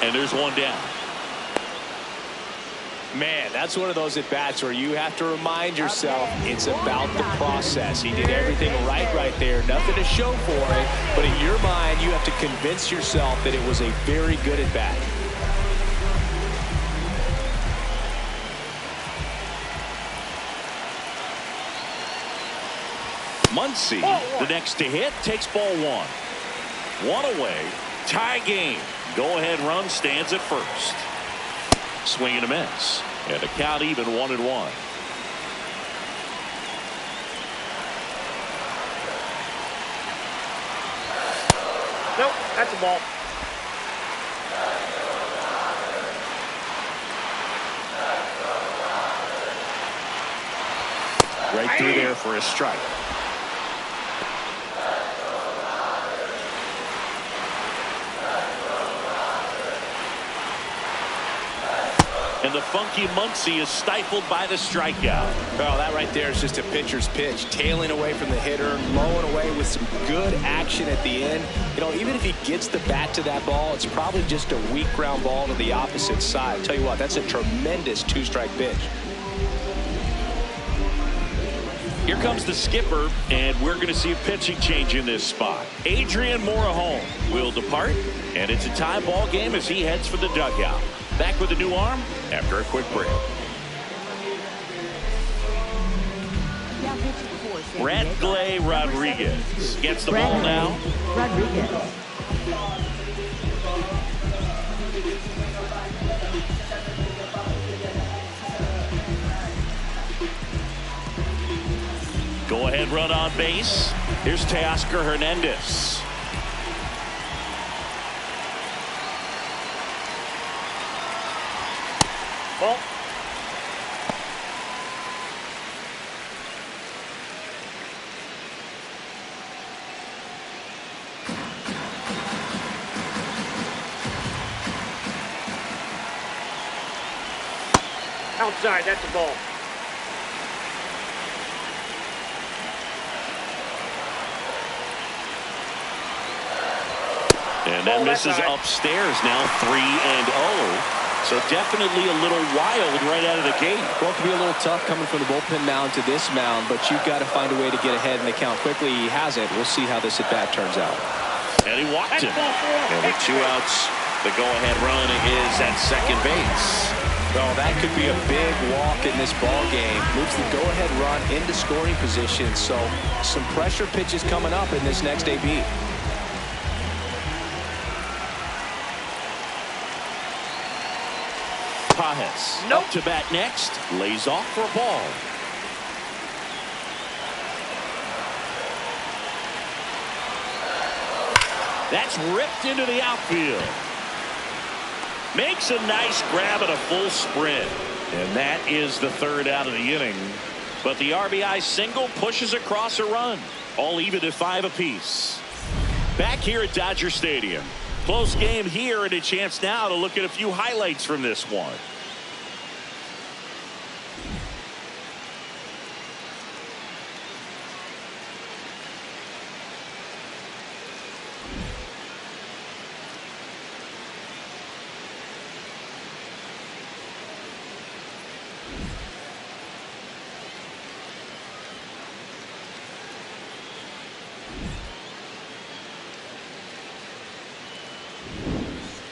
And there's one down. Man, that's one of those at-bats where you have to remind yourself it's about the process. He did everything right there. Nothing to show for it. But in your mind, you have to convince yourself that it was a very good at-bat. Muncy, the next to hit, takes ball 1. 1 away. Tie game. Go-ahead run stands at first. Swing and a miss. And a count even 1-1. Nope, that's a ball. Right through there for a strike. And the funky Muncie is stifled by the strikeout. Well, that right there is just a pitcher's pitch, tailing away from the hitter, lowing away with some good action at the end. You know, even if he gets the bat to that ball, it's probably just a weak ground ball to the opposite side. I'll tell you what, that's a tremendous two-strike pitch. Here comes the skipper, and we're going to see a pitching change in this spot. Adrian Morejon will depart, and it's a tie ball game as he heads for the dugout. Back with a new arm after a quick break. Bradley Rodriguez gets the ball now. Rodriguez. Go ahead run on base. Here's Teoscar Hernandez. Ball. Outside, that's a ball. And that misses upstairs now, 3-0. So definitely a little wild right out of the gate. Well, it can be a little tough coming from the bullpen mound to this mound, but you've got to find a way to get ahead in the count quickly. He hasn't. We'll see how this at-bat turns out. And he walked him. And with 2 outs, the go-ahead run is at second base. Well, that could be a big walk in this ball game. Moves the go-ahead run into scoring position. So some pressure pitches coming up in this next AB. Pajes up to bat next, lays off for a ball. That's ripped into the outfield. Makes a nice grab at a full sprint. And that is the 3rd out of the inning. But the RBI single pushes across a run. All even at 5 apiece. Back here at Dodger Stadium. Close game here, and a chance now to look at a few highlights from this one.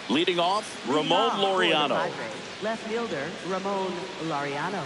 Leading off, Ramon Laureano. Left fielder, Ramon Laureano.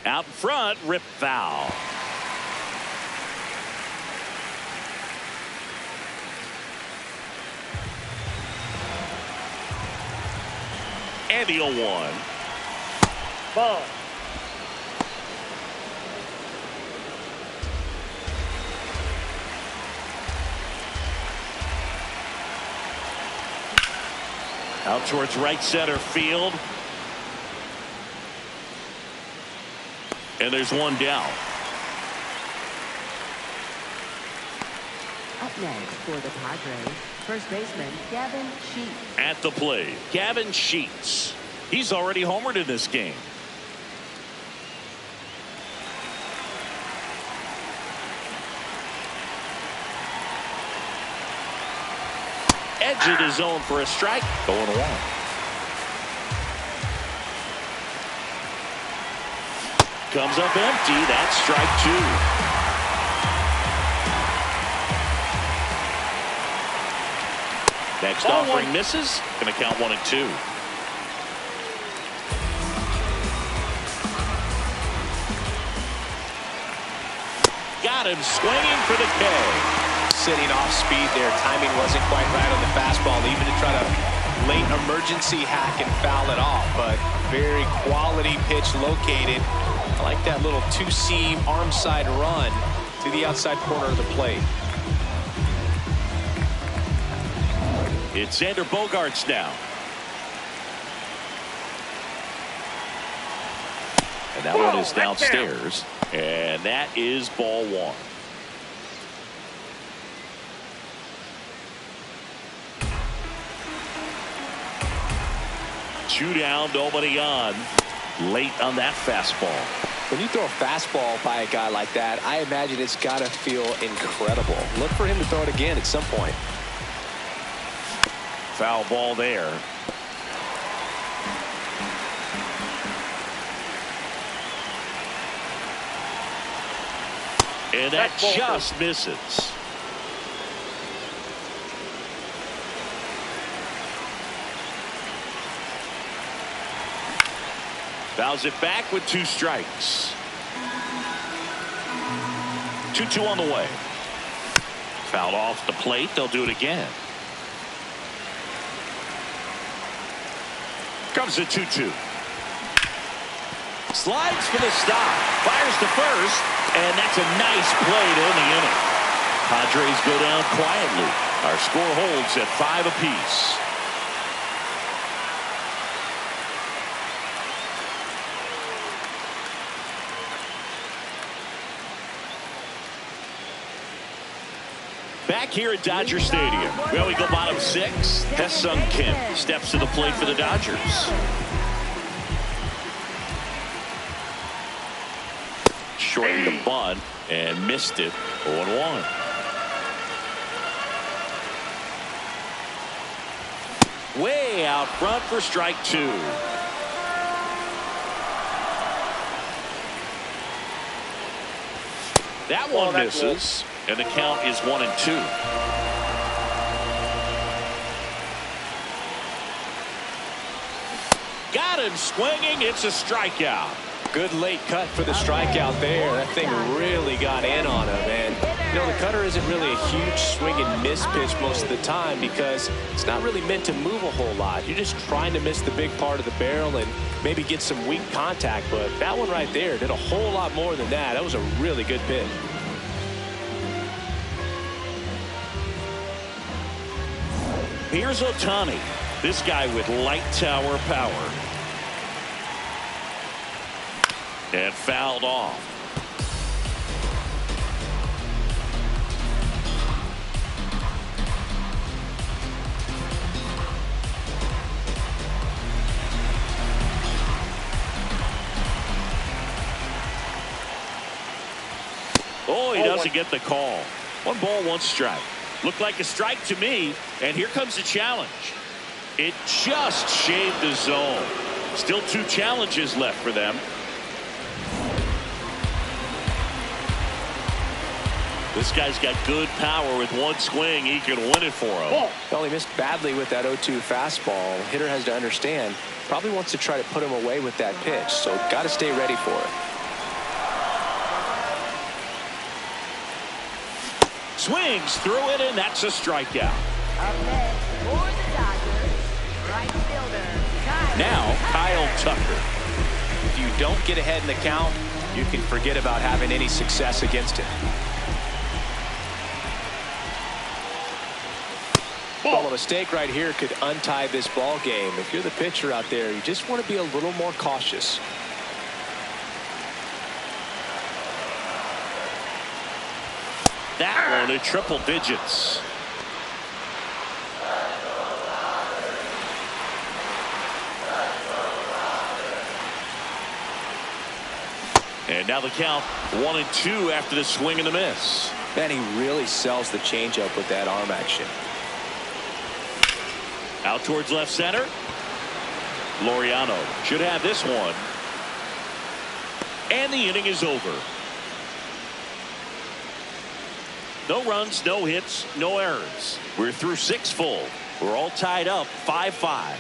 Out in front, rip foul. And the 0-1. Ball. Out towards right center field. And there's one down. Up next for the Padres, first baseman Gavin Sheets. At the plate, Gavin Sheets. He's already homered in this game. Edge of the zone for a strike. 0-1. Comes up empty. That's strike 2. Next offering misses. Going to count 1-2. Got him swinging for the K. Sitting off speed there. Timing wasn't quite right on the fastball, even to try to late emergency hack and foul it off. But very quality pitch located. I like that little two-seam arm side run to the outside corner of the plate. It's Xander Bogaerts now. And that one is downstairs. And that is ball 1. Two down, nobody on. Late on that fastball. When you throw a fastball by a guy like that, I imagine it's got to feel incredible. Look for him to throw it again at some point. Foul ball there. And that just misses. Fouls it back with 2 strikes. 2-2 on the way. Fouled off the plate. They'll do it again. Comes the 2-2. Slides for the stop. Fires to first. And that's a nice play to end the inning. Padres go down quietly. Our score holds at 5 apiece. Back here at Dodger Stadium. Well, we go bottom 6. Tae-Sung Kim steps to the plate for the Dodgers. Shortened the bunt and missed it. 0-1. Way out front for strike 2. That one misses. And the count is 1-2. Got him swinging. It's a strikeout. Good late cut for the strikeout there. That thing really got in on him. And, you know, the cutter isn't really a huge swing and miss pitch most of the time because it's not really meant to move a whole lot. You're just trying to miss the big part of the barrel and maybe get some weak contact. But that one right there did a whole lot more than that. That was a really good pitch. Here's Ohtani. This guy with light tower power. And fouled off. Oh, he doesn't get the call. 1 ball, 1 strike. Looked like a strike to me, and here comes the challenge. It just shaved the zone. Still 2 challenges left for them. This guy's got good power. With 1 swing, he can win it for him. Well, he missed badly with that 0-2 fastball. Hitter has to understand, probably wants to try to put him away with that pitch, so got to stay ready for it. swings through it, and that's a strikeout. Up next for the Dodgers, right fielder, Now, Kyle Tucker. If you don't get ahead in the count, you can forget about having any success against him. Well, a mistake right here could untie this ball game. If you're the pitcher out there, you just want to be a little more cautious. That one in triple digits. And now the count 1-2 after the swing and a miss. Man, he really sells the changeup with that arm action. Out towards left center. Laureano should have this one. And the inning is over. No runs, no hits, no errors. We're through 6 full. We're all tied up 5-5.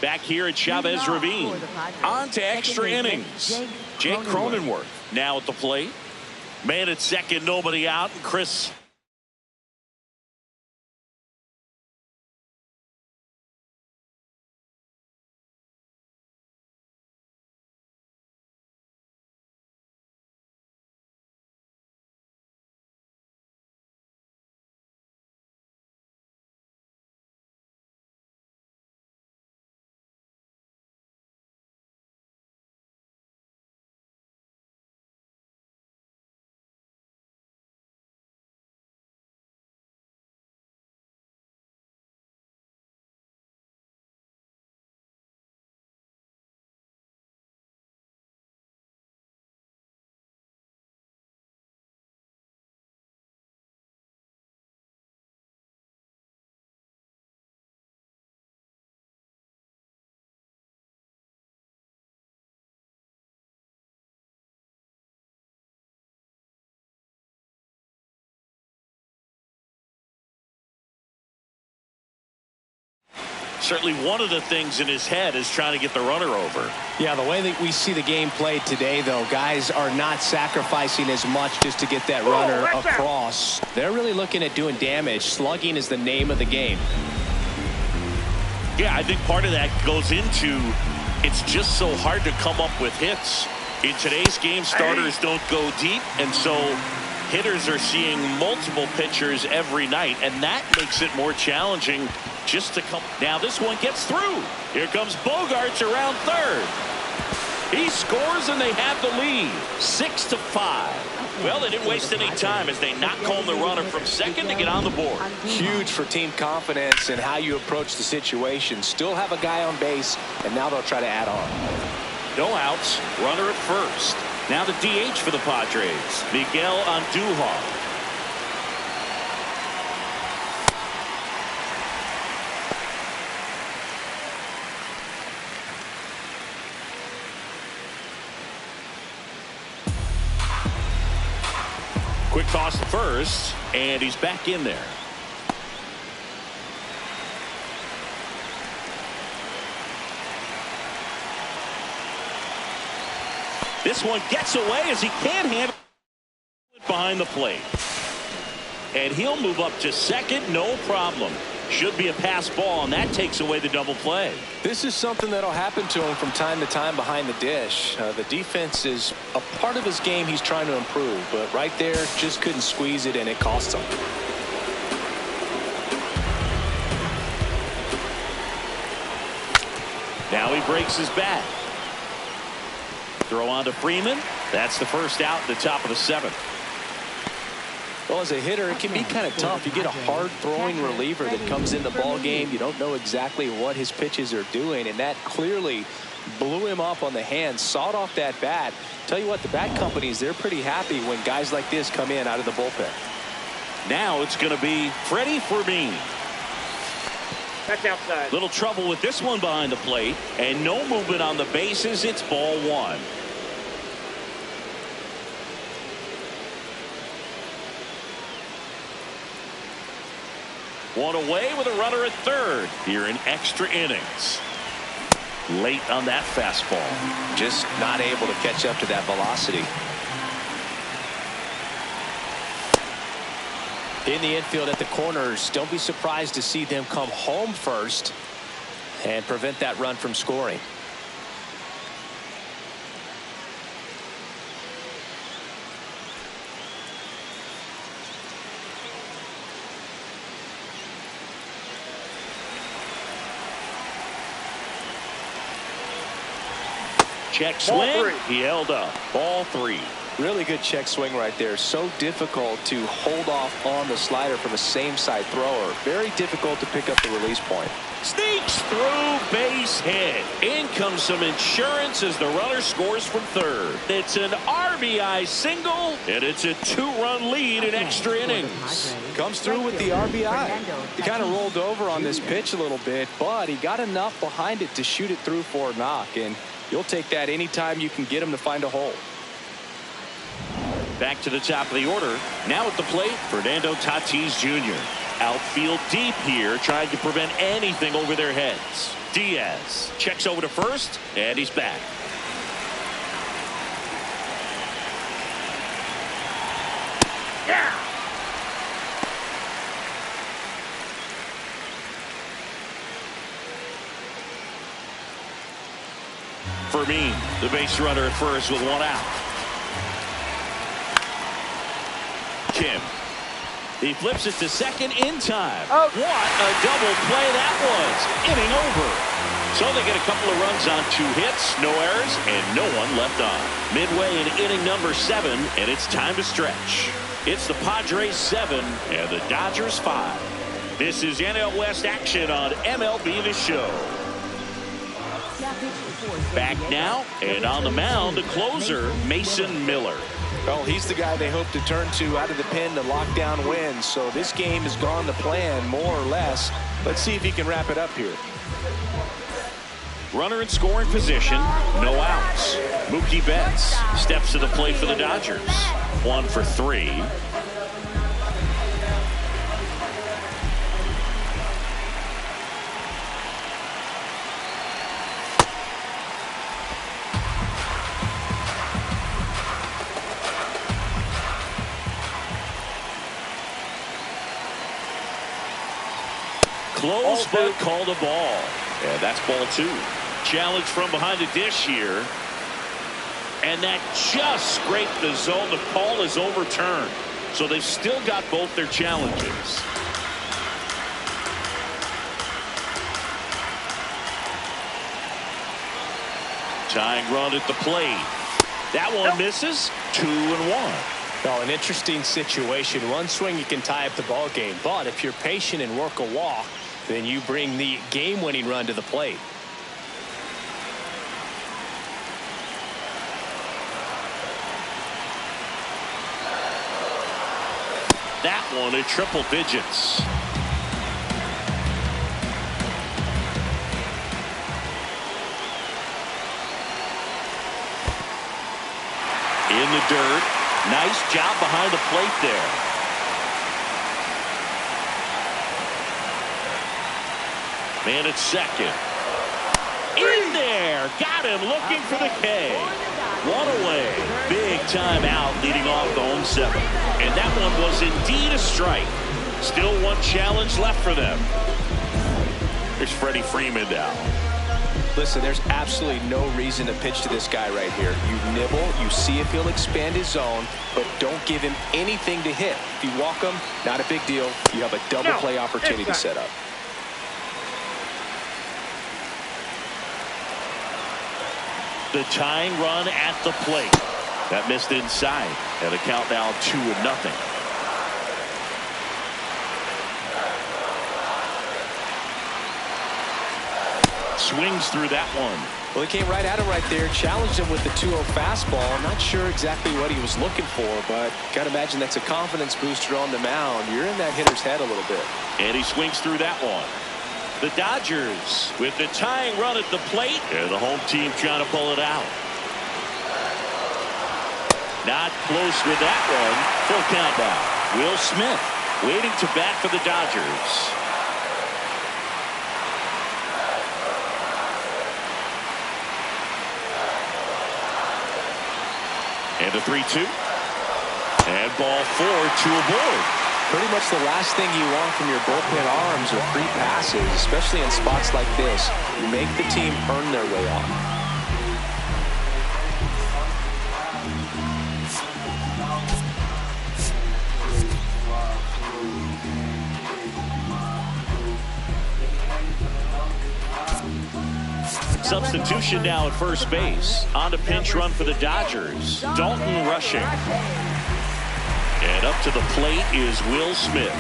Back here at Chavez Ravine. On to extra innings. Jake Cronenworth now at the plate. Man at second, nobody out. Chris. Certainly one of the things in his head is trying to get the runner over. Yeah, the way that we see the game played today, though, guys are not sacrificing as much just to get that runner across. They're really looking at doing damage. Slugging is the name of the game. Yeah, I think part of that goes into it's just so hard to come up with hits. In today's game, starters don't go deep, and so hitters are seeing multiple pitchers every night, and that makes it more challenging just to come. Now this one gets through. Here comes Bogarts around third. He scores and they have the lead 6-5. Well, they didn't waste any time as they knock home the runner from second to get on the board. Huge for team confidence and how you approach the situation. Still have a guy on base, and now they'll try to add on. No outs, runner at first. Now the DH for the Padres, Miguel Andujar. Quick toss to first, and he's back in there. This one gets away as he can't handle it behind the plate. And he'll move up to second, no problem. Should be a pass ball, and that takes away the double play. This is something that'll happen to him from time to time behind the dish. The defense is a part of his game he's trying to improve, but right there just couldn't squeeze it, and it cost him. Now he breaks his bat. Throw on to Freeman. That's the first out in the top of the 7th. Well, as a hitter, it can be kind of tough. You get a hard-throwing reliever that comes in the ball game. You don't know exactly what his pitches are doing, and that clearly blew him up on the hand, sawed off that bat. Tell you what, the bat companies, they're pretty happy when guys like this come in out of the bullpen. Now it's going to be Freddie Fermin. That's outside. Little trouble with this one behind the plate, and no movement on the bases. It's ball 1. One away with a runner at third here in extra innings. late on that fastball. Just not able to catch up to that velocity. In the infield at the corners, don't be surprised to see them come home first and prevent that run from scoring. Check swing. He held up. Ball 3. Really good check swing right there. So difficult to hold off on the slider from a same side thrower. Very difficult to pick up the release point. Sneaks through, base hit. In comes some insurance as the runner scores from third. It's an RBI single, and it's a 2-run lead in extra innings. Comes through with the RBI. He kind of rolled over on this pitch a little bit, but he got enough behind it to shoot it through for a knock, and you'll take that anytime you can get him to find a hole. Back to the top of the order. Now at the plate, Fernando Tatis Jr. Outfield deep here, trying to prevent anything over their heads. Diaz checks over to first, and he's back. Yeah. Fermin, the base runner at first with 1 out. Kim. He flips it to second in time. Oh. What a double play that was. Inning over. So they get a couple of runs on 2 hits, no errors, and no one left on. Midway in inning number 7, and it's time to stretch. It's the Padres 7 and the Dodgers 5. This is NL West action on MLB The Show. Back now, and on the mound, the closer, Mason Miller. Well, he's the guy they hope to turn to out of the pen to lock down wins. So this game has gone to plan, more or less. Let's see if he can wrap it up here. Runner in scoring position, no outs. Mookie Betts steps to the plate for the Dodgers. 1 for 3. Close, but called a ball. And that's ball 2. Challenge from behind the dish here. And that just scraped the zone. The call is overturned. So they've still got both their challenges. Tying run at the plate. That one misses. 2-1. Well, an interesting situation. One swing you can tie up the ball game, but if you're patient and work a walk, then you bring the game-winning run to the plate. That one at triple digits. In the dirt. Nice job behind the plate there. Man at second. In there. Got him looking for the K. 1 away. Big time out leading off the home 7th. And that one was indeed a strike. Still 1 challenge left for them. Here's Freddie Freeman now. Listen, there's absolutely no reason to pitch to this guy right here. You nibble, you see if he'll expand his zone, but don't give him anything to hit. If you walk him, not a big deal. You have a double play opportunity set up. The tying run at the plate. That missed inside. And a count now 2-0. Swings through that one. Well, he came right at him right there, challenged him with the 2-0 fastball. I'm not sure exactly what he was looking for, but got to imagine that's a confidence booster on the mound. You're in that hitter's head a little bit. And he swings through that one. The Dodgers with the tying run at the plate, and the home team trying to pull it out. Not close with that one. Full count now. Will Smith waiting to bat for the Dodgers. And a 3-2. And ball 4, 2 aboard. Pretty much the last thing you want from your bullpen arms are free passes, especially in spots like this. You make the team earn their way on. Substitution now at first base. On to pinch run for the Dodgers. Dalton rushing. And up to the plate is Will Smith.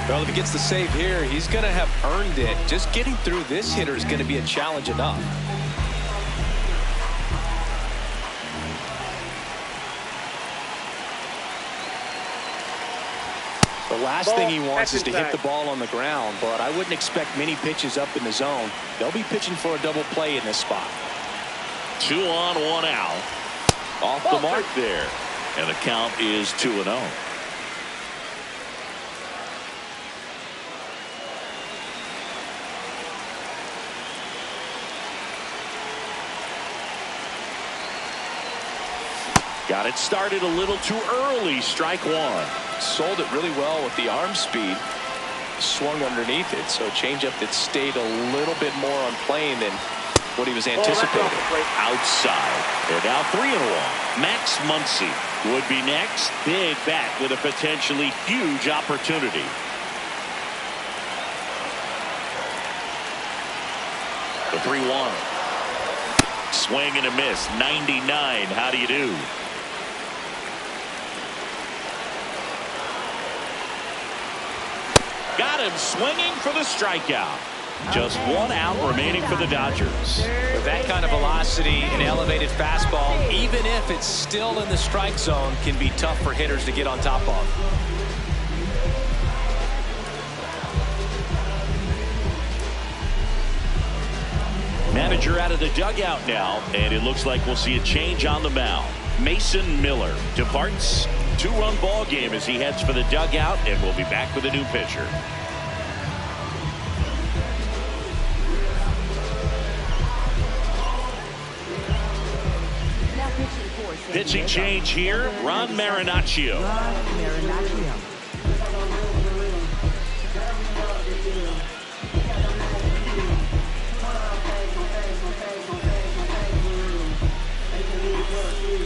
Well, if he gets the save here, he's going to have earned it. Just getting through this hitter is going to be a challenge enough. The last thing he wants is to hit the ball on the ground, but I wouldn't expect many pitches up in the zone. They'll be pitching for a double play in this spot. 2 on, 1 out. Off the mark there. And the count is 2-0. Got it started a little too early. Strike 1. Sold it really well with the arm speed. Swung underneath it, so changeup that stayed a little bit more on plane than what he was anticipating. Outside. And now 3-1. Max Muncy would be next. Big bat with a potentially huge opportunity. The 3-1. Swing and a miss. 99. How do you do? Got him swinging for the strikeout. Just 1 out remaining for the Dodgers. With that kind of velocity, an elevated fastball, even if it's still in the strike zone, can be tough for hitters to get on top of. Manager out of the dugout now, and it looks like we'll see a change on the mound. Mason Miller departs. 2-run ball game as he heads for the dugout, and we'll be back with a new pitcher. Pitching change here, Ron Marinaccio.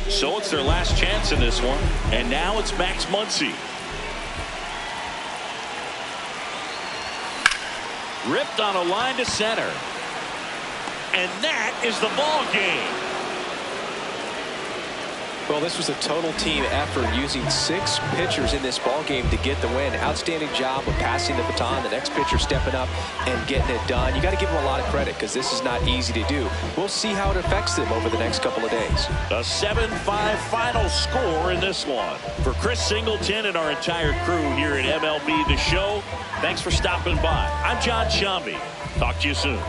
So it's their last chance in this one. And now it's Max Muncy. Ripped on a line to center. And that is the ball game. Well, this was a total team effort, using 6 pitchers in this ball game to get the win. Outstanding job of passing the baton. The next pitcher stepping up and getting it done. You got to give them a lot of credit because this is not easy to do. We'll see how it affects them over the next couple of days. A 7-5 final score in this one. For Chris Singleton and our entire crew here at MLB The Show, thanks for stopping by. I'm John Shambi. Talk to you soon.